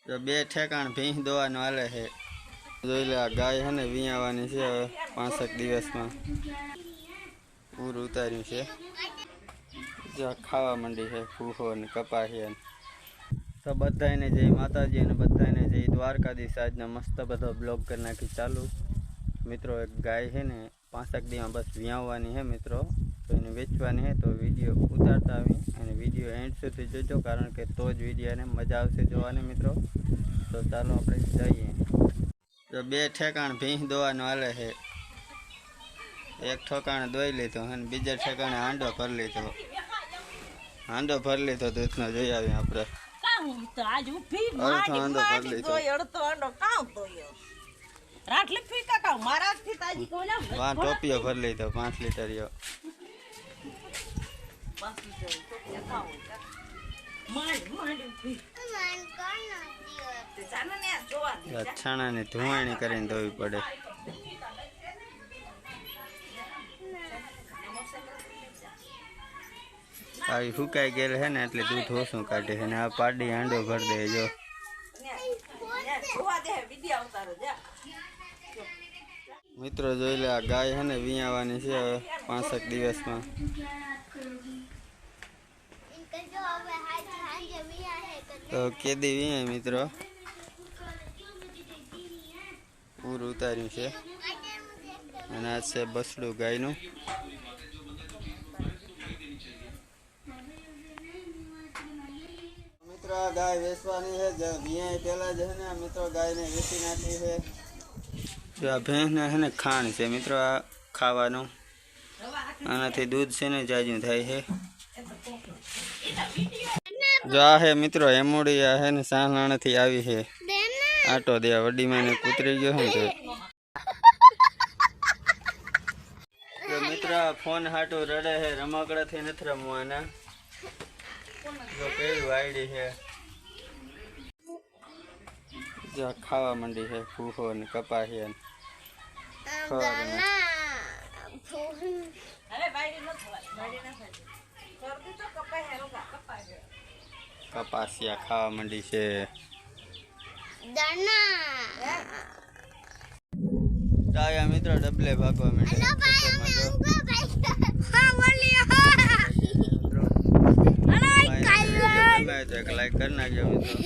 તો બે ઠેકાણ ભીંસ દોવાનું હાલે છે. જોઈ લે, આ ગાય છે ને વિયાવાની છે હવે 5 દિવસમાં. પૂર ઉતાર્યું છે. જ્યાં ખાવા માંડી છે ફૂફો ને કપાસિયા. તો બધાને જય માતાજી અને બધાને જય દ્વારકાધીશ. આજના મસ્ત બધો બ્લોગ કરી નાખી ચાલુ. મિત્રો એક ગાય છે ને 5 દીમાં બસ વિયાવવાની છે મિત્રો. તો એને વેચવાની છે. તો વિડીયો ઉતારતા આવી અને વિડીયો એન્ડ સુધી જોજો, કારણ કે તો જ વિડીયોને મજા આવશે જોવાની મિત્રો. તો ચાલો આપણે જઈએ. તો બે ઠેકાણ ભીંસ દોવાનું હાલે છે. એક ઠેકાણે દોઈ લીધો અને બીજા ઠેકાણે હાંડો ભરી લીધો. હાંડો ભરી લીધો દૂધનો જોઈ આવીએ આપણે. ટોપીઓ ભરી લીધો 5 લીટર. છાણાની ધુવાણી કરીને ધોવી પડે. આવી સુકાઈ ગયેલ છે ને એટલે દૂધ ઓછું કાઢે છે ને આ પાડી હાંડો ભરી દે. જો મિત્રો જોઈ લે, આ ગાય છે ને વિયાવાની છે હવે 5 દિવસમાં. તો કેદી વિયાય મિત્રો. પૂર ઉતાર્યું છે અને આ છે બસડું ગાયનું. મિત્રો આ ગાય વેચવાની છે. વિયાય પેલા જ છે ને મિત્રો ગાયને વેચી નાખી છે. જો આ ભેંસને છે ને ખાણ છે મિત્રો, આ ખાવાનું. આનાથી દૂધ છે ને જાજુ થાય છે. જો આ હે મિત્રો એમોડી, આ હે ને સાહલાણાથી આવી છે. આટો દે વડીમાં ને કૂતરી ગયો છે ને. તો મિત્રો ફોન હાટું રડે છે, રમકડાથી નથી રમવાના. જો કેવી વાયડી છે. જો ખાવા માંડી છે ફૂફો ને કપાસિયા. કપાસિયા ખાવા માંડી છે. ડાયા મિત્રો ડબલે ભાગવા માંડે. લાઈક કરી નાખજો મિત્રો.